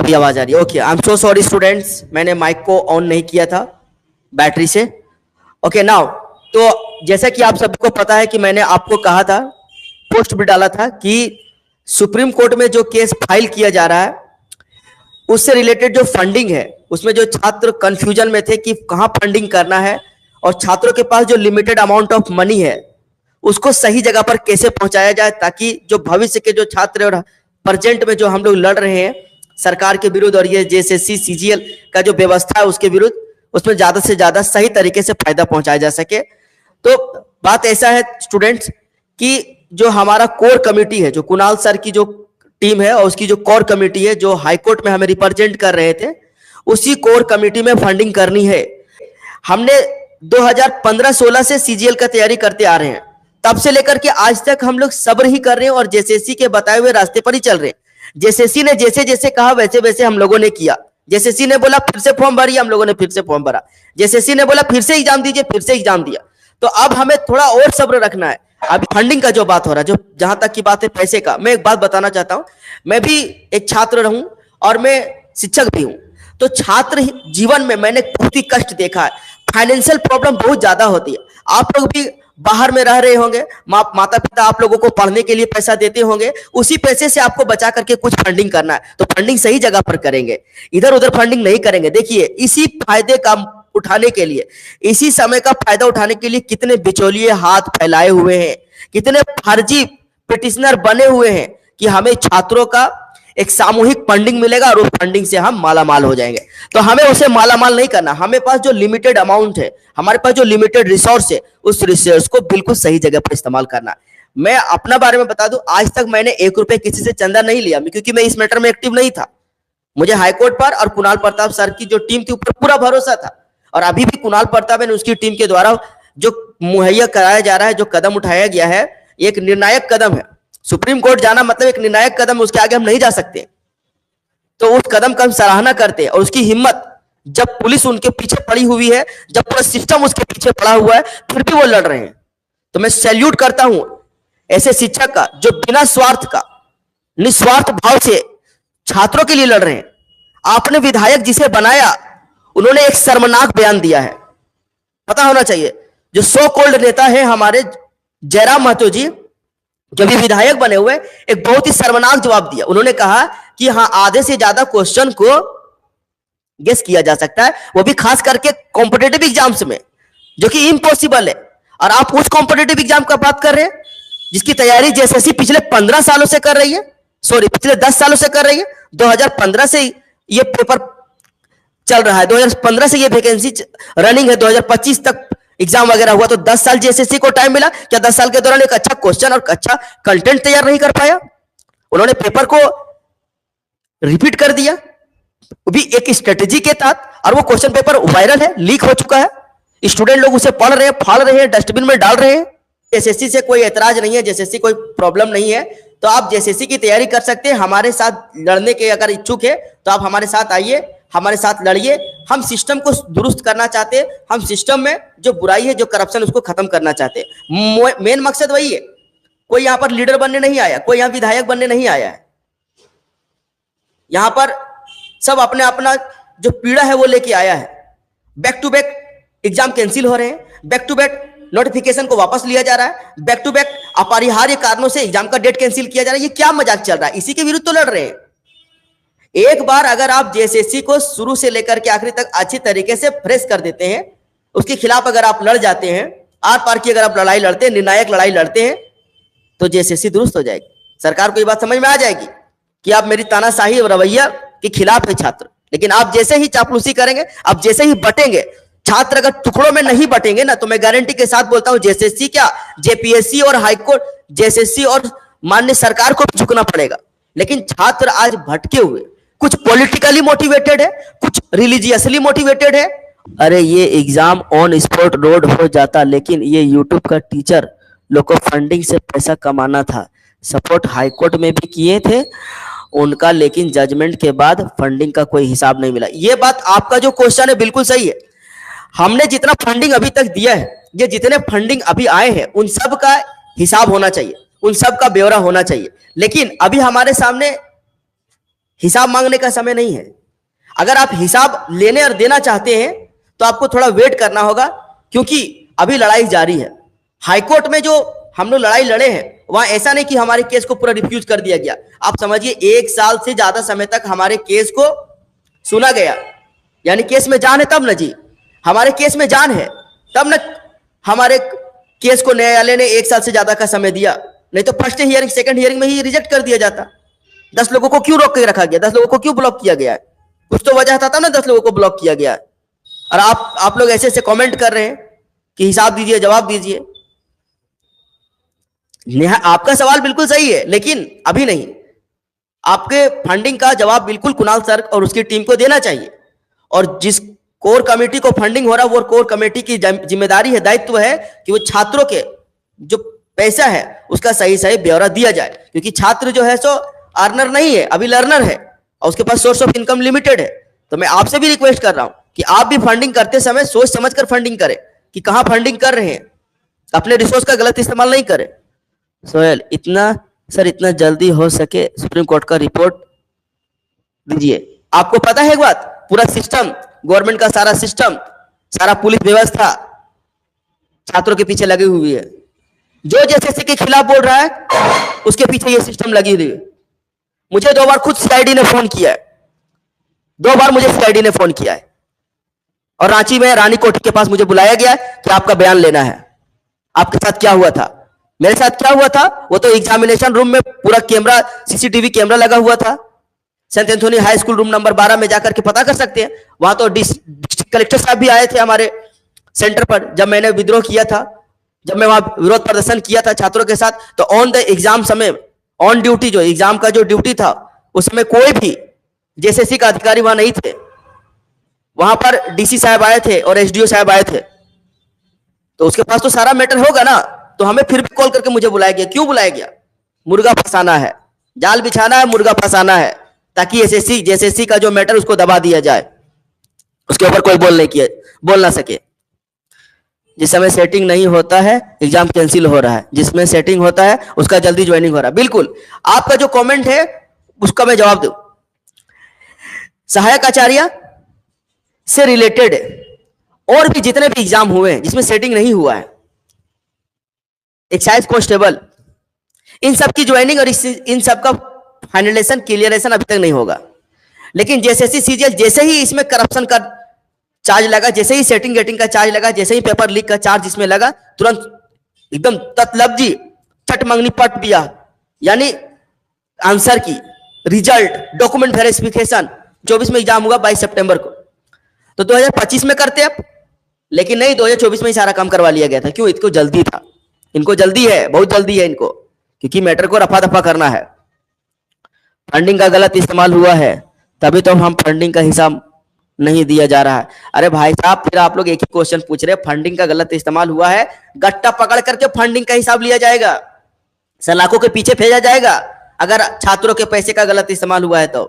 अभी आवाज आ रही है। Okay, I am so sorry students, मैंने माइक को ऑन नहीं किया था बैटरी से। ओके नाउ, तो जैसा कि आप सबको पता है कि मैंने आपको कहा था, पोस्ट भी डाला था कि सुप्रीम कोर्ट में जो केस फाइल किया जा रहा है उससे रिलेटेड जो फंडिंग है, उसमें जो छात्र कंफ्यूजन में थे कि कहां फंडिंग करना है और छात्रों के पास जो लिमिटेड अमाउंट ऑफ मनी है उसको सही जगह पर कैसे पहुंचाया जाए, ताकि जो भविष्य के जो छात्र और प्रेजेंट में जो हम लोग लड़ रहे हैं सरकार के विरुद्ध और ये जेएसएससी सीजीएल का जो व्यवस्था है उसके विरुद्ध, उसमें ज्यादा से ज्यादा सही तरीके से फायदा पहुंचाया जा सके। तो बात ऐसा है स्टूडेंट्स कि जो हमारा कोर कमेटी है, जो कुणाल सर की जो टीम है और उसकी जो कोर कमेटी है जो हाईकोर्ट में हमें रिप्रेजेंट कर रहे थे, उसी कोर कमेटी में फंडिंग करनी है। हमने 2015-16 से सीजीएल का तैयारी करते आ रहे हैं, तब से लेकर के आज तक हम लोग सब्र ही कर रहे हैं और जेएसएससी के बताए हुए रास्ते पर ही चल रहे हैं। जेएसएससी ने जैसे जैसे कहा वैसे वैसे हम लोगों ने किया। जेएसएससी ने बोला फिर से फॉर्म भरिए, हम लोगों ने फिर से फॉर्म भरा। जेएसएससी ने बोला फिर से एग्जाम दीजिए, फिर से एग्जाम दिया। तो अब हमें थोड़ा और सब्र रखना है। अभी फंडिंग का जो बात हो रहा है, जो जहां तक की बात है पैसे का, मैं एक बात बताना चाहता हूं। मैं भी एक छात्र रहूं और मैं शिक्षक भी हूं, तो छात्र जीवन में मैंने बहुत ही कष्ट देखा है। फाइनेंशियल प्रॉब्लम बहुत ज्यादा होती है। आप लोग भी बाहर में रह रहे होंगे, माता पिता आप लोगों को पढ़ने के लिए पैसा देते होंगे, उसी पैसे से आपको बचा करके कुछ फंडिंग करना है, तो फंडिंग सही जगह पर करेंगे, इधर उधर फंडिंग नहीं करेंगे। देखिए इसी फायदे का उठाने के लिए, इसी समय का फायदा उठाने के लिए कितने बिचौलिए हाथ फैलाए हुए हैं, कितने फर्जी पिटिशनर बने हुए हैं कि हमें छात्रों का एक सामूहिक फंडिंग मिलेगा और उस फंडिंग से हम मालामाल हो जाएंगे। तो हमें उसे मालामाल नहीं करना। हमें पास जो लिमिटेड अमाउंट है, हमारे पास जो लिमिटेड रिसोर्स है, उस रिसोर्स को बिल्कुल सही जगह पर इस्तेमाल करना। मैं अपना बारे में बता दूं, आज तक मैंने 1 रुपए किसी से चंदा नहीं लिया, क्योंकि मैं इस मैटर में एक्टिव नहीं था। मुझे हाईकोर्ट पर और कुणाल प्रताप सर की जो टीम थी ऊपर पूरा भरोसा था, और अभी भी कुणाल प्रताप एंड उसकी टीम के द्वारा जो मुहैया कराया जा रहा है, जो कदम उठाया गया है, एक निर्णायक कदम है। सुप्रीम कोर्ट जाना मतलब एक निर्णायक कदम, उसके आगे हम नहीं जा सकते। तो उस कदम का हम सराहना करते हैं, और उसकी हिम्मत, जब पुलिस उनके पीछे पड़ी हुई है, जब पूरा सिस्टम उसके पीछे पड़ा हुआ है, फिर भी वो लड़ रहे हैं, तो मैं सैल्यूट करता हूं ऐसे शिक्षक का जो बिना स्वार्थ का, निस्वार्थ भाव से छात्रों के लिए लड़ रहे हैं। आपने विधायक जिसे बनाया, उन्होंने एक शर्मनाक बयान दिया है, पता होना चाहिए। जो सो कॉल्ड नेता है हमारे जयराम महतो जी, जो भी विधायक बने हुए, एक बहुत ही शर्मनाक जवाब दिया। उन्होंने कहा कि हाँ, आधे से ज्यादा क्वेश्चन को गेस किया जा सकता है, वो भी खास करके कॉम्पिटेटिव एग्जाम्स में, जो कि इम्पॉसिबल है। और आप उस कॉम्पिटेटिव एग्जाम का बात कर रहे हैं जिसकी तैयारी जेएसएससी पिछले 15 सालों से कर रही है, सॉरी पिछले 10 सालों से कर रही है। 2015 से ये पेपर चल रहा है, 2015 से ये वैकेंसी रनिंग है, 2025 तक एग्जाम वगैरह हुआ, तो 10 साल जेएसएससी को टाइम मिला। क्या 10 साल के दौरान एक अच्छा क्वेश्चन और अच्छा कंटेंट तैयार नहीं कर पाया? उन्होंने पेपर को रिपीट कर दिया, वो भी एक स्ट्रेटेजी के तहत, और वो क्वेश्चन पेपर वायरल है, लीक हो चुका है, स्टूडेंट लोग उसे पढ़ रहे हैं, फाड़ रहे हैं, डस्टबिन में डाल रहे हैं। जेएसएससी से कोई एतराज नहीं है, जेएसएससी कोई प्रॉब्लम नहीं है, तो आप जेएसएससी की तैयारी कर सकते हैं। हमारे साथ लड़ने के अगर इच्छुक है तो आप हमारे साथ आइए, हमारे साथ लड़िए। हम सिस्टम को दुरुस्त करना चाहते हैं, हम सिस्टम में जो बुराई है, जो करप्शन, उसको खत्म करना चाहते हैं। मेन मकसद वही है। कोई यहां पर लीडर बनने नहीं आया, कोई यहां विधायक बनने नहीं आया है। यहां पर सब अपने अपना जो पीड़ा है वो लेके आया है। Back to back exam cancel हो रहे हैं, बैक टू बैक नोटिफिकेशन को वापस लिया जा रहा है, बैक टू बैक अपरिहार्य कारणों से एग्जाम का डेट कैंसिल किया जा रहा है। ये क्या मजाक चल रहा है? इसी के विरुद्ध तो लड़ रहे हैं। एक बार अगर आप जेएसएससी को शुरू से लेकर के आखिरी तक अच्छी तरीके से फ्रेश कर देते हैं, उसके खिलाफ अगर आप लड़ जाते हैं, आर पार की अगर आप लड़ाई लड़ते हैं, निर्णायक लड़ाई लड़ते हैं, तो जेएसएससी दुरुस्त हो जाएगी। सरकार को ये बात समझ में आ जाएगी कि आप मेरी तानाशाही रवैया के खिलाफ है छात्र। लेकिन आप जैसे ही चापलूसी करेंगे, आप जैसे ही बटेंगे, छात्र अगर टुकड़ों में नहीं बटेंगे ना, तो मैं गारंटी के साथ बोलता हूं जेएसएससी क्या, जेपीएससी और हाईकोर्ट, जेएसएससी और माननीय सरकार को झुकना पड़ेगा। लेकिन छात्र आज भटके हुए, कुछ पॉलिटिकली मोटिवेटेड है, कुछ रिलीजियसली मोटिवेटेड है। अरे ये एग्जाम ऑन स्पॉट रोड हो जाता, लेकिन ये यूट्यूब का टीचर लोग को फंडिंग से पैसा कमाना था। सपोर्ट हाईकोर्ट में भी किए थे उनका, लेकिन जजमेंट के बाद फंडिंग का कोई हिसाब नहीं मिला। ये बात, आपका जो क्वेश्चन है बिल्कुल सही है। हमने जितना फंडिंग अभी तक दिया है, ये जितने फंडिंग अभी आए हैं, उन सब का हिसाब होना चाहिए, उन सब का ब्यौरा होना चाहिए। लेकिन अभी हमारे सामने हिसाब मांगने का समय नहीं है। अगर आप हिसाब लेने और देना चाहते हैं तो आपको थोड़ा वेट करना होगा, क्योंकि अभी लड़ाई जारी है। हाईकोर्ट में जो हम लोग लड़ाई लड़े हैं, वहां ऐसा नहीं कि हमारे केस को पूरा रिफ्यूज कर दिया गया। आप समझिए 1 साल से ज्यादा समय तक हमारे केस को सुना गया, यानी केस में जान है तब ना जी, हमारे केस में जान है तब ना हमारे केस को न्यायालय ने 1 साल से ज्यादा का समय दिया। नहीं तो फर्स्ट हियरिंग सेकंड हियरिंग में ही रिजेक्ट कर दिया जाता। 10 लोगों को क्यों रोक के रखा गया, 10 लोगों को क्यों ब्लॉक किया गया है? कुछ तो वजह था तब ना 10 लोगों को ब्लॉक किया गया है। और आप लोग ऐसे ऐसे कमेंट कर रहे हैं कि हिसाब दीजिए, जवाब दीजिए। आपका सवाल बिल्कुल सही है, लेकिन अभी नहीं। आपके फंडिंग का जवाब बिल्कुल कुणाल सर और उसकी टीम को देना चाहिए। और जिस कोर कमेटी को फंडिंग हो रहा है, वो कोर कमेटी की जिम्मेदारी है, दायित्व है कि वो छात्रों के जो पैसा है उसका सही सही ब्यौरा दिया जाए। क्योंकि छात्र जो है सो अर्नर नहीं है, अभी लर्नर है और उसके पास सोर्स ऑफ इनकम लिमिटेड है। तो मैं आपसे भी रिक्वेस्ट कर रहा हूं कि आप भी फंडिंग करते समय सोच समझ कर फंडिंग करें कि कहां फंडिंग कर रहे हैं, अपने रिसोर्स का गलत इस्तेमाल नहीं करें। सोहेल, इतना जल्दी हो सके सुप्रीम कोर्ट का रिपोर्ट दीजिए। आपको पता है एक बात, पूरा सिस्टम, गवर्नमेंट का सारा सिस्टम, सारा पुलिस व्यवस्था छात्रों के पीछे लगी हुई है। जो जैसे के खिलाफ बोल रहा है उसके पीछे ये सिस्टम लगी हुई है। मुझे 2 बार खुद सीआईडी ने फोन किया है, 2 बार मुझे सीआईडी ने फोन किया है। और रांची में रानी कोठी के पास मुझे बुलाया गया कि आपका बयान लेना है, आपके साथ क्या हुआ था। मेरे साथ क्या हुआ था, वो तो एग्जामिनेशन रूम में पूरा कैमरा, सीसीटीवी कैमरा लगा हुआ था। Saint Anthony high school room number 12 में जाकर के पता कर सकते हैं। वहां तो डिस्ट्रिक्ट कलेक्टर साहब भी आए थे हमारे सेंटर पर जब मैंने विद्रोह किया था, जब मैं वहां विरोध प्रदर्शन किया था छात्रों के साथ। तो ऑन द एग्जाम समय, ऑन ड्यूटी, जो एग्जाम का जो ड्यूटी था उस समय कोई भी जेएसएससी का अधिकारी वहां नहीं थे। वहां पर डीसी साहब आए थे और एसडीओ साहब आए थे। तो उसके पास तो सारा मैटर होगा ना। तो हमें फिर भी कॉल करके मुझे बुलाया गया। क्यों बुलाया गया? मुर्गा फंसाना है, जाल बिछाना है, मुर्गा फंसाना है, ताकि एसएससी जेएसएससी का जो मैटर उसको दबा दिया जाए, उसके ऊपर कोई बोल ना सके। जिस समय सेटिंग नहीं होता है एग्जाम कैंसिल हो रहा है, जिसमें सेटिंग होता है उसका जल्दी ज्वाइनिंग हो रहा है। बिल्कुल, आपका जो कमेंट है उसका मैं जवाब दूं। सहायक आचार्य से रिलेटेड और भी जितने भी एग्जाम हुए हैं जिसमें सेटिंग नहीं हुआ है, एक्साइज कांस्टेबल, इन सब की ज्वाइनिंग और इन सब का फाइनलाइजेशन, क्लियरेशन अभी तक नहीं होगा। लेकिन जेएसएससी सीजीएल जैसे ही इसमें करप्शन का चार्ज लगा, जैसे ही सेटिंग गेटिंग का चार्ज लगा, जैसे ही पेपर लीक का चार्ज इसमें लगा, तुरंत एकदम तत्लब्जी चट मंगनी पट दिया, यानी आंसर की रिजल्ट, डॉक्यूमेंट वेरिफिकेशन 24 में एग्जाम हुआ 22 सितंबर को। तो 2025 में करते अब, लेकिन नहीं, 2024 में ही सारा काम करवा लिया गया था। क्यों? इनको जल्दी था, इनको जल्दी है, बहुत जल्दी है इनको, क्योंकि मैटर को रफा दफा करना है। फंडिंग का गलत इस्तेमाल हुआ है, तभी तो हम फंडिंग का हिसाब नहीं दिया जा रहा है। अरे भाई साहब, फिर आप लोग एक ही क्वेश्चन पूछ रहे हैं, फंडिंग का गलत इस्तेमाल हुआ है, गट्टा पकड़ करके फंडिंग का हिसाब लिया जाएगा, सलाखों के पीछे भेजा जाएगा अगर छात्रों के पैसे का गलत इस्तेमाल हुआ है तो।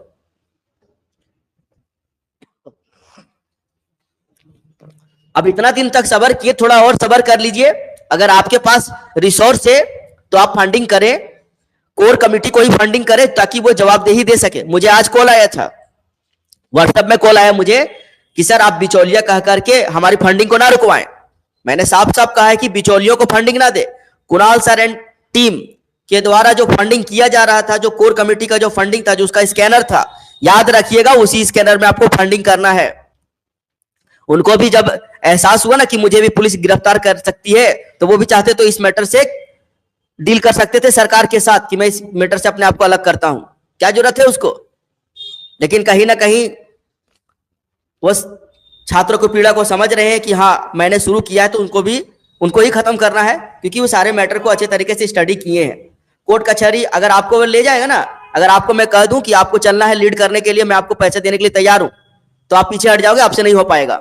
अब इतना दिन तक सब्र किए, थोड़ा और सब्र कर लीजिए। अगर आपके पास रिसोर्स है तो आप फंडिंग करें, कोर कमेटी को ही फंडिंग करें ताकि वो जवाबदेही दे सके। मुझे आज कॉल आया था, व्हाट्सएप में कॉल आया मुझे कि सर आप बिचौलिया कह करके हमारी फंडिंग को ना रुकवाएं। मैंने साफ साफ कहा है कि बिचौलियों को फंडिंग ना दे। कुणाल सर एंड टीम के द्वारा जो फंडिंग किया जा रहा था, जो कोर कमेटी का जो फंडिंग था, जो उसका स्कैनर था, याद रखिएगा उसी स्कैनर में आपको फंडिंग करना है। उनको भी जब एहसास हुआ ना कि मुझे भी पुलिस गिरफ्तार कर सकती है, तो वो भी चाहते तो इस मैटर से डील कर सकते थे सरकार के साथ कि मैं इस मैटर से अपने आप को अलग करता हूं, क्या जरूरत है उसको। लेकिन कहीं ना कहीं वो छात्रों को पीड़ा को समझ रहे हैं कि हाँ मैंने शुरू किया है तो उनको ही खत्म करना है, क्योंकि वो सारे मैटर को अच्छे तरीके से स्टडी किए हैं। कोर्ट कचहरी अगर आपको ले जाएगा ना, अगर आपको मैं कह दूं कि आपको चलना है लीड करने के लिए, मैं आपको पैसे देने के लिए तैयार हूं, तो आप पीछे हट जाओगे, आपसे नहीं हो पाएगा।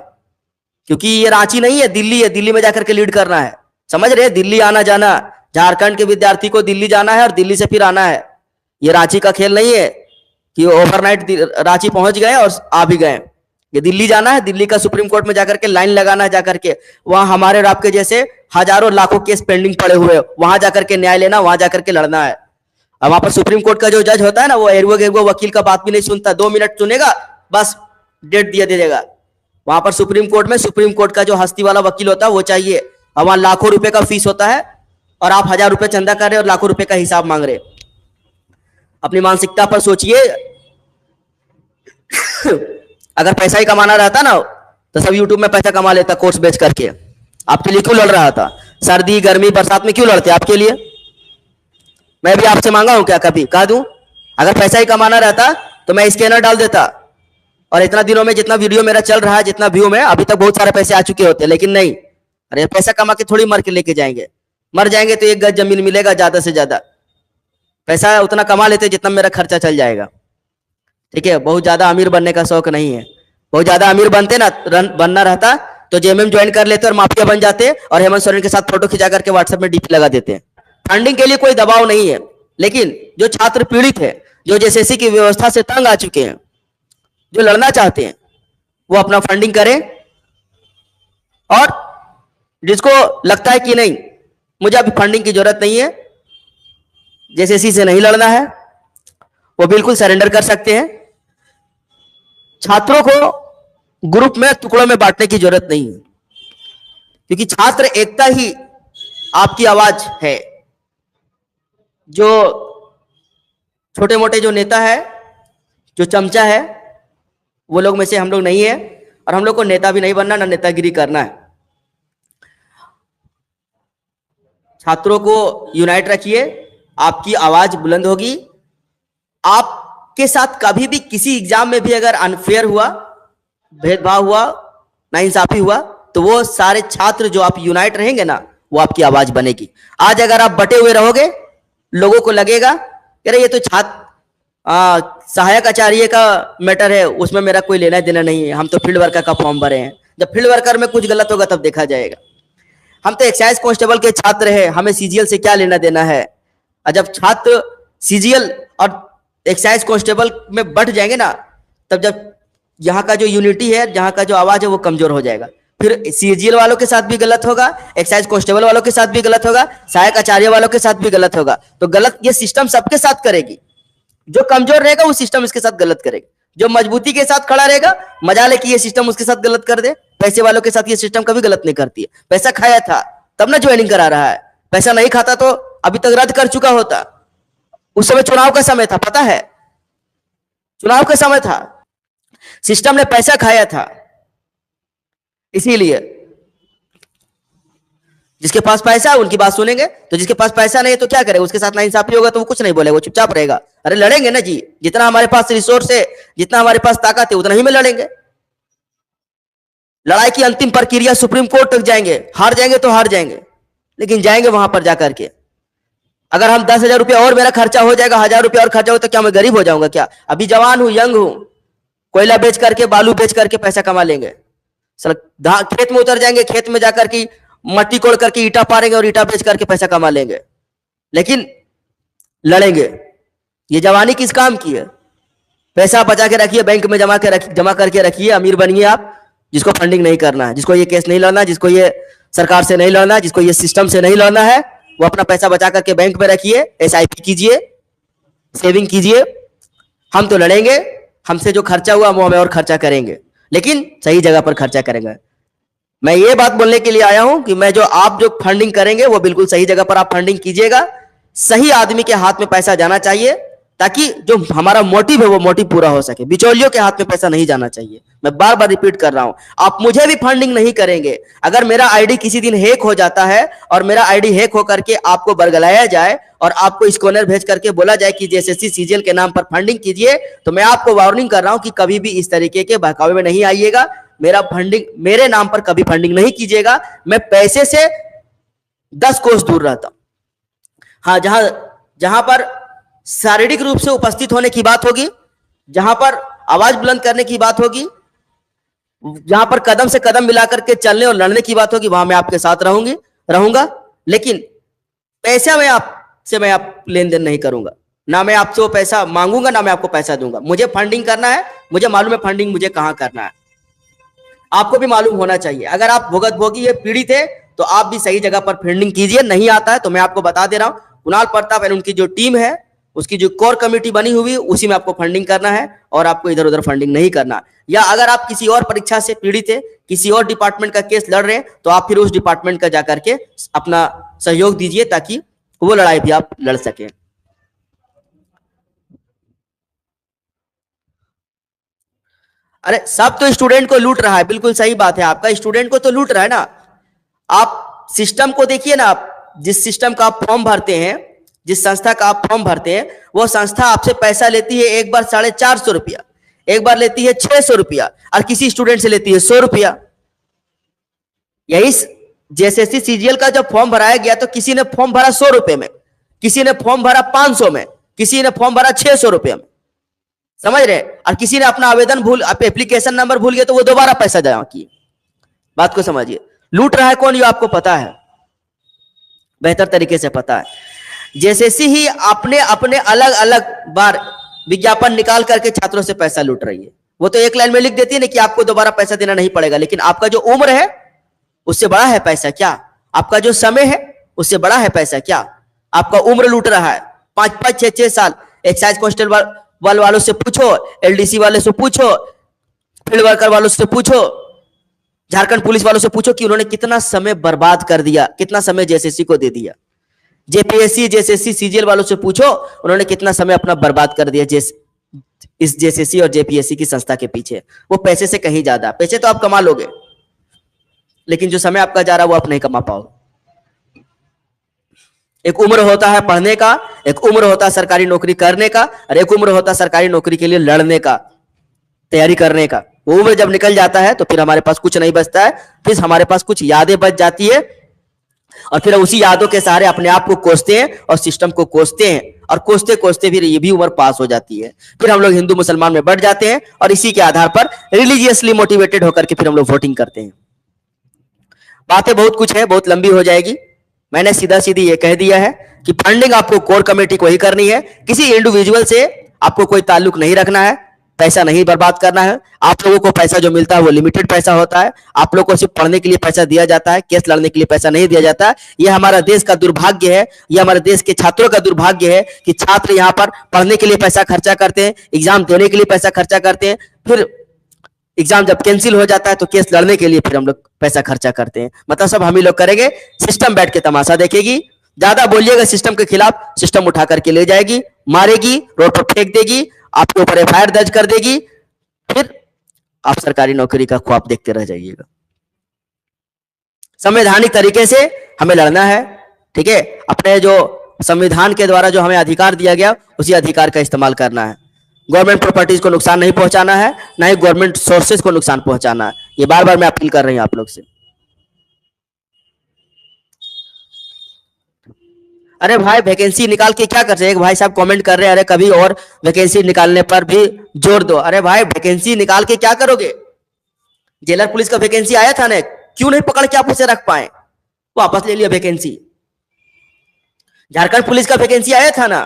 क्योंकि ये रांची नहीं है, दिल्ली है, दिल्ली में जाकर के लीड करना है, समझ रहे हैं? दिल्ली आना जाना, झारखंड के विद्यार्थी को दिल्ली जाना है और दिल्ली से फिर आना है। ये रांची का खेल नहीं है कि ओवरनाइट रांची पहुंच गए और आ भी गए। ये दिल्ली जाना है, दिल्ली का सुप्रीम कोर्ट में जाकर के लाइन लगाना है, जाकर के वहां हमारे और आपके जैसे हजारों लाखों केस पेंडिंग पड़े हुए, वहां जाकर के न्याय लेना, वहां जाकर के लड़ना है। अब वहां पर सुप्रीम कोर्ट का जो जज होता है ना, वो एगो वकील का बात भी नहीं सुनता, 2 मिनट सुनेगा, बस डेट दे देगा। वहां पर सुप्रीम कोर्ट में सुप्रीम कोर्ट का जो हस्ती वाला वकील होता है वो चाहिए। अब वहां लाखों रुपए का फीस होता है और आप 1000 रुपए चंदा कर रहे हैं और लाखों रुपए का हिसाब मांग रहे। अपनी मानसिकता पर सोचिए। अगर पैसा ही कमाना रहता ना तो सब यूट्यूब में पैसा कमा लेता कोर्स बेच करके। आपके लिए क्यों लड़ रहा था? सर्दी गर्मी बरसात में क्यों लड़ते? आपके लिए। मैं भी आपसे मांगा हूं क्या कभी? कह दूं अगर पैसा ही कमाना रहता तो मैं स्कैनर डाल देता और इतना दिनों में जितना वीडियो मेरा चल रहा है, जितना व्यू में, अभी तक बहुत सारे पैसे आ चुके होते, लेकिन नहीं। अरे पैसा कमा के थोड़ी मर के लेके जाएंगे। मर जाएंगे तो 1 गज जमीन मिलेगा ज्यादा से ज्यादा। पैसा उतना कमा लेते जितना मेरा खर्चा चल जाएगा। ठीक है, बहुत ज्यादा अमीर बनने का शौक नहीं है। बहुत ज्यादा अमीर बनते ना, बनना रहता तो जेएमएम ज्वाइन कर लेते और माफिया बन जाते और हेमंत सोरेन के साथ फोटो खिंचा करके व्हाट्सएप में डीपी लगा देते। फंडिंग के लिए कोई दबाव नहीं है, लेकिन जो छात्र पीड़ित है, जो जेएसएससी की व्यवस्था से तंग आ चुके हैं, जो लड़ना चाहते हैं, वो अपना फंडिंग करें। और जिसको लगता है कि नहीं मुझे अभी फंडिंग की जरूरत नहीं है, जेएसएससी से नहीं लड़ना है, वो बिल्कुल सरेंडर कर सकते हैं। छात्रों को ग्रुप में टुकड़ों में बांटने की जरूरत नहीं है, क्योंकि छात्र एकता ही आपकी आवाज है। जो छोटे मोटे जो नेता है, जो चमचा है, वो लोग में से हम लोग नहीं है और हम लोग को नेता भी नहीं बनना, ना नेतागिरी करना है। छात्रों को यूनाइट रखिए, आपकी आवाज बुलंद होगी। आपके साथ कभी भी किसी एग्जाम में भी अगर अनफेयर हुआ, भेदभाव हुआ, नाइंसाफी हुआ, तो वो सारे छात्र जो आप यूनाइट रहेंगे ना, वो आपकी आवाज बनेगी। आज अगर आप बटे हुए रहोगे, लोगों को लगेगा अरे ये तो छात्र सहायक आचार्य का मैटर है, उसमें मेरा कोई लेना देना नहीं है, हम तो फील्ड वर्कर का फॉर्म भरे हैं। जब फील्ड वर्कर में कुछ गलत होगा तब देखा जाएगा। हम तो एक्साइज कांस्टेबल के छात्र हैं, हमें सीजीएल से क्या लेना देना है। और जब छात्र सीजीएल और एक्साइज कांस्टेबल में बढ़ जाएंगे ना, तब जब यहाँ का जो यूनिटी है, जहाँ का जो आवाज है, वो कमजोर हो जाएगा। फिर सीजीएल वालों के साथ भी गलत होगा, एक्साइज कांस्टेबल वालों के साथ भी गलत होगा, सहायक आचार्य वालों के साथ भी गलत होगा। तो गलत ये सिस्टम सबके साथ करेगी। जो कमजोर रहेगा वो सिस्टम इसके साथ गलत करेगा, जो मजबूती के साथ खड़ा रहेगा मजा ले कि ये सिस्टम उसके साथ गलत कर दे। पैसे वालों के साथ ये सिस्टम कभी गलत नहीं करती है। पैसा खाया था तब ना ज्वाइनिंग करा रहा है, पैसा नहीं खाता तो अभी तक रद्द कर चुका होता। उस समय चुनाव का समय था, पता है, चुनाव का समय था, सिस्टम ने पैसा खाया था। इसीलिए जिसके पास पैसा है उनकी बात सुनेंगे, तो जिसके पास पैसा नहीं है तो क्या करेगा? उसके साथ नाइंसाफी होगा तो वो कुछ नहीं बोलेगा, वो चुपचाप रहेगा। अरे लड़ेंगे ना जी, जितना हमारे पास रिसोर्स है, जितना हमारे पास ताकत है, उतना ही में लड़ेंगे। लड़ाई की अंतिम प्रक्रिया सुप्रीम कोर्ट तक जाएंगे, हार जाएंगे तो हार जाएंगे, लेकिन जाएंगे वहां पर जाकर के। अगर हम 10,000 रुपया और मेरा खर्चा हो जाएगा, 1000 रुपया और खर्चा हो, तो क्या मैं गरीब हो जाऊंगा क्या? अभी जवान हूं, यंग हूं, कोयला बेच करके, बालू बेच करके पैसा कमा लेंगे। खेत में उतर जाएंगे, खेत में जाकर के मट्टी कोड़ करके ईटा पारेंगे और ईटा बेच करके पैसा कमा लेंगे, लेकिन लड़ेंगे। ये जवानी किस काम की है? पैसा बचा के रखिए, बैंक में जमा करके रखिए, अमीर बनिए आप। जिसको फंडिंग नहीं करना है, जिसको ये केस नहीं लड़ना, जिसको ये सरकार से नहीं लड़ना, जिसको ये सिस्टम से नहीं लड़ना है, वो अपना पैसा बचा करके बैंक में रखिए, एसआईपी कीजिए, सेविंग कीजिए। हम तो लड़ेंगे, हमसे जो खर्चा हुआ वो हमें और खर्चा करेंगे, लेकिन सही जगह पर खर्चा करेंगे। मैं ये बात बोलने के लिए आया हूं कि मैं जो आप जो फंडिंग करेंगे वो बिल्कुल सही जगह पर आप फंडिंग कीजिएगा। सही आदमी के हाथ में पैसा जाना चाहिए, ताकि जो हमारा मोटिव है वो मोटिव पूरा हो सके। बिचौलियों के हाथ में पैसा नहीं जाना चाहिए। मैं बार बार रिपीट कर रहा हूं, आप मुझे भी फंडिंग नहीं करेंगे। अगर मेरा आईडी किसी दिन हैक हो जाता है और मेरा आईडी हैक होकर के आपको बरगलाया जाए और आपको स्कैनर भेज करके बोला जाए कि जेएसएससी सीजीएल के नाम पर फंडिंग कीजिए, तो मैं आपको वार्निंग कर रहा हूं कि कभी भी इस तरीके के बहकावे में नहीं आइएगा। मेरा फंडिंग, मेरे नाम पर कभी फंडिंग नहीं कीजिएगा। मैं पैसे से 10 कोस दूर रहता हूं। हाँ, जहां पर शारीरिक रूप से उपस्थित होने की बात होगी, जहां पर आवाज बुलंद करने की बात होगी, जहां पर कदम से कदम मिलाकर के चलने और लड़ने की बात होगी, वहां मैं आपके साथ रहूंगा। लेकिन पैसा मैं आप लेन देन नहीं करूंगा, ना मैं आपसे वो पैसा मांगूंगा, ना मैं आपको पैसा दूंगा। मुझे फंडिंग करना है, मुझे मालूम है फंडिंग मुझे कहां करना है, आपको भी मालूम होना चाहिए। अगर आप भुगतभोगी है, पीड़ित है, तो आप भी सही जगह पर फंडिंग कीजिए। नहीं आता है तो मैं आपको बता दे रहा हूं, कुणाल प्रताप एंड उनकी जो टीम है उसकी जो कोर कमेटी बनी हुई है उसी में आपको फंडिंग करना है और आपको इधर उधर फंडिंग नहीं करना। या अगर आप किसी और परीक्षा से पीड़ित है, किसी और डिपार्टमेंट का केस लड़ रहे हैं, तो आप फिर उस डिपार्टमेंट का जाकर के अपना सहयोग दीजिए ताकि वो लड़ाई भी आप लड़ सकें। अरे सब तो स्टूडेंट को लूट रहा है, बिल्कुल सही बात है आपका, स्टूडेंट को तो लूट रहा है ना। आप सिस्टम को देखिए ना, आप जिस सिस्टम का आप फॉर्म भरते हैं, जिस संस्था का आप फॉर्म भरते हैं, वो संस्था आपसे पैसा लेती है एक बार 450 रुपया, एक बार लेती है 600 रुपया, और किसी स्टूडेंट से लेती है 100 रुपया। यही जेएसएससी सीजीएल का जब फॉर्म भराया गया तो किसी ने फॉर्म भरा 100 रुपए में, किसी ने फॉर्म भरा 500 में, किसी ने फॉर्म भरा 600 रुपये में, समझ रहे। और किसी ने अपना आवेदन भूल, एप्लीकेशन नंबर भूल गया तो वो दोबारा पैसा जमा किए। बात को समझिए, लूट रहा है कौन, ये आपको पता है, बेहतर तरीके से पता है। जेएसएससी ही अपने अपने अलग अलग बार विज्ञापन निकाल करके छात्रों से पैसा लूट रही है। वो तो एक लाइन में लिख देती है ना कि आपको दोबारा पैसा देना नहीं पड़ेगा, लेकिन आपका जो उम्र है उससे बड़ा है पैसा क्या? आपका जो समय है उससे बड़ा है पैसा क्या? आपका उम्र लूट रहा है, 5-5, 6-6 साल। एक्साइज कांस्टेबल वालों से पूछो, एलडीसी वाले से पूछो, फील्ड वर्कर वालों से पूछो, झारखंड पुलिस वालों से पूछो कि उन्होंने कितना समय बर्बाद कर दिया, कितना समय जेएसएससी को दे दिया। जेपीएससी, जेएसएससी, सीजीएल वालों से पूछो, उन्होंने कितना समय अपना बर्बाद कर दिया इस जेएसएससी और जेपीएससी की संस्था के पीछे। वो पैसे से कहीं ज्यादा, पैसे तो आप कमा लोगे, लेकिन जो समय आपका जा रहा है वो आप नहीं कमा पाओगे। एक उम्र होता है पढ़ने का, एक उम्र होता है सरकारी नौकरी करने का, और एक उम्र होता है सरकारी नौकरी के लिए लड़ने का, तैयारी करने का। वो उम्र जब निकल जाता है तो फिर हमारे पास कुछ नहीं बचता है, फिर हमारे पास कुछ यादें बच जाती है, और फिर उसी यादों के सहारे अपने आप को कोसते हैं और सिस्टम को कोसते हैं, और कोसते कोसते फिर ये भी उम्र पास हो जाती है। फिर हम लोग हिंदू मुसलमान में बढ़ जाते हैं और इसी के आधार पर रिलीजियसली मोटिवेटेड होकर के फिर हम लोग वोटिंग करते हैं। बातें बहुत कुछ है, बहुत लंबी हो जाएगी। मैंने सीधा सीधी ये कह दिया है कि फंडिंग आपको कोर कमेटी को ही करनी है, किसी इंडिविजुअल से आपको कोई ताल्लुक नहीं रखना है, पैसा नहीं बर्बाद करना है। आप लोगों को पैसा जो मिलता है वो लिमिटेड पैसा होता है, आप लोगों को सिर्फ पढ़ने के लिए पैसा दिया जाता है, केस लड़ने के लिए पैसा नहीं दिया जाता। ये हमारा देश का दुर्भाग्य है, ये हमारे देश के छात्रों का दुर्भाग्य है कि छात्र यहाँ पर पढ़ने के लिए पैसा खर्चा करते हैं, एग्जाम देने के लिए पैसा खर्चा करते हैं, फिर एग्जाम जब कैंसिल हो जाता है तो केस लड़ने के लिए फिर हम लोग पैसा खर्चा करते हैं। मतलब सब हम ही लोग करेंगे, सिस्टम बैठ के तमाशा देखेगी। ज्यादा बोलिएगा सिस्टम के खिलाफ, सिस्टम उठा करके ले जाएगी, मारेगी, रोड पर फेंक देगी, आपके ऊपर एफआईआर दर्ज कर देगी, फिर आप सरकारी नौकरी का ख्वाब देखते रह जाइएगा। संवैधानिक तरीके से हमें लड़ना है, ठीक है। अपने जो संविधान के द्वारा जो हमें अधिकार दिया गया उसी अधिकार का इस्तेमाल करना है। गवर्नमेंट प्रॉपर्टीज को नुकसान नहीं पहुंचाना है, ना ही गवर्नमेंट सोर्सेज को नुकसान पहुंचाना है। ये बार बार मैं अपील कर रही हूं आप लोग से। अरे भाई वैकेंसी निकाल के क्या कर रहे हैं? एक भाई साहब कमेंट कर रहे हैं, अरे कभी और वैकेंसी निकालने पर भी जोर दो। अरे भाई वैकेंसी निकाल के क्या करोगे? जेलर पुलिस का वैकेंसी आया था ना, क्यों नहीं पकड़ के आप उसे रख पाए? वापस ले लिया वैकेंसी। झारखंड पुलिस का वैकेंसी आया था ना,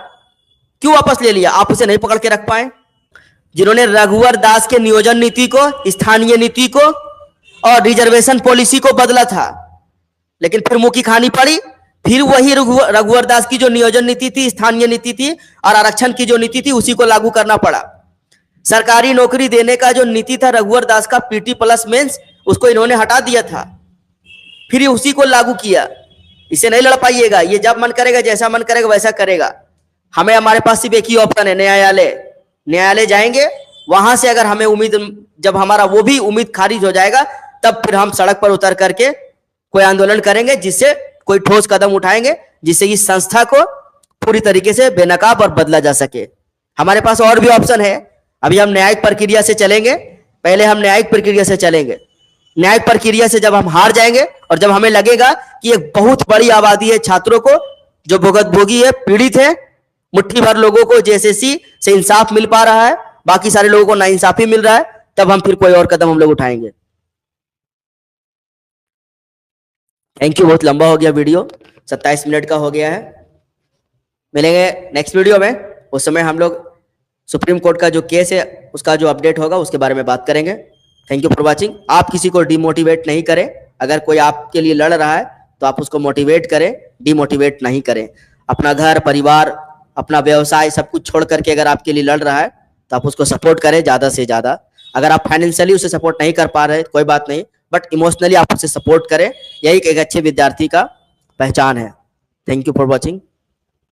क्यों वापस ले लिया? आप उसे नहीं पकड़ के रख पाए। जिन्होंने रघुवर दास के नियोजन नीति को, स्थानीय नीति को और रिजर्वेशन पॉलिसी को बदला था, लेकिन फिर मुंह की खानी पड़ी। फिर वही रघुवर दास की जो नियोजन नीति थी, स्थानीय नीति थी और आरक्षण की जो नीति थी उसी को लागू करना पड़ा। सरकारी नौकरी देने का जो नीति था रघुवर दास का, पीटी प्लस मेंस, उसको इन्होंने हटा दिया था, फिर उसी को लागू किया। इसे नहीं लड़ पाइएगा, ये जब मन करेगा, जैसा मन करेगा वैसा करेगा। हमें, हमारे पास सिर्फ एक ही ऑप्शन है, न्यायालय जाएंगे। वहां से अगर हमें उम्मीद, जब हमारा वो भी उम्मीद खारिज हो जाएगा, तब फिर हम सड़क पर उतर करके कोई आंदोलन करेंगे, जिससे कोई ठोस कदम उठाएंगे, जिससे इस संस्था को पूरी तरीके से बेनकाब और बदला जा सके। हमारे पास और भी ऑप्शन है। अभी हम न्यायिक प्रक्रिया से चलेंगे, पहले हम न्यायिक प्रक्रिया से चलेंगे। न्यायिक प्रक्रिया से जब हम हार जाएंगे और जब हमें लगेगा कि एक बहुत बड़ी आबादी है छात्रों को जो भुगतभोगी है, पीड़ित है, मुट्ठी भर लोगों को जेएसएससी से इंसाफ मिल पा रहा है, बाकी सारे लोगों को नाइंसाफी मिल रहा है, तब हम फिर कोई और कदम हम लोग उठाएंगे। Thank you. बहुत लंबा हो गया वीडियो, 27 मिनट का हो गया है। मिलेंगे नेक्स्ट वीडियो में, उस समय हम लोग सुप्रीम कोर्ट का जो केस है उसका जो अपडेट होगा उसके बारे में बात करेंगे। Thank you for watching. आप किसी को डिमोटिवेट नहीं करें, अगर कोई आपके लिए लड़ रहा है तो आप उसको मोटिवेट करें, डिमोटिवेट नहीं करें। अपना घर परिवार अपना व्यवसाय सब कुछ छोड़ करके अगर आपके लिए लड़ रहा है तो आप उसको सपोर्ट करें ज़्यादा से ज़्यादा। अगर आप फाइनेंशियली उसे सपोर्ट नहीं कर पा रहे कोई बात नहीं, बट इमोशनली आप उसे सपोर्ट करें, यही एक अच्छे विद्यार्थी का पहचान है। Thank you for watching.